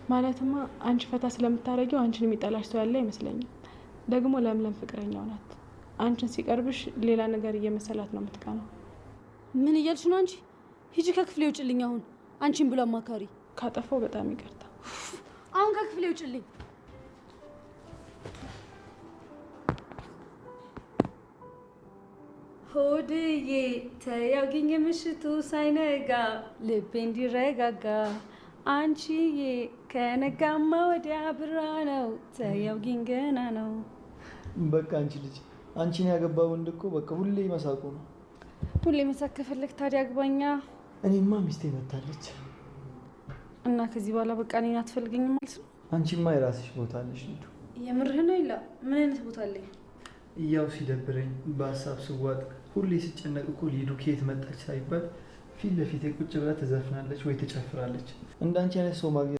ማለትማ አንቺ ፈታ ስለምታረጊው አንቺን የሚጠላሽ ሰው ያለ አይመስለኝም። ደግሞ ለምለም ፍቅረኛው ናት። አንቺን ሲቀርብሽ ሌላ ነገር እየመሰላት ነው የምትቀናው። ምን እያልሽ ነው አንቺ? ሂጂ ከክፍሌ ውጭልኝ አሁን። አንቺን ብሎ አማካሪ ካጠፋው በጣም ይቅርታ። አሁን ከክፍሌ ውጭልኝ። ሆድዬ ተያውጊኝ ምሽቱ ሳይነጋ ልቤ እንዲረጋጋ አንቺዬ ከነጋማ ወዲያ ብራ ነው ተያውጊኝ ገና ነው። በቃ አንቺ ልጅ አንቺን ያገባ ወንድ እኮ በቃ ሁሌ መሳቁ ነው። ሁሌ መሳቅ ከፈለክ ታዲያ አግባኛ። እኔማ ሚስቴ መታለች እና ከዚህ በኋላ በቃ እኔን አትፈልገኝም ማለት ነው? አንቺማ የራስሽ ቦታ አለሽ ልጁ። የምርህ ነው? ይላ ምን አይነት ቦታ አለኝ? ያው ሲደብረኝ በሀሳብ ስዋጥ ሁሌ ስጨነቅ እኮ ሊዱ ከየት መጣች ሳይባል ፊት ለፊት ቁጭ ብላ ትዘፍናለች ወይ ትጨፍራለች። እንዳንቺ አይነት ሰው ማግኘት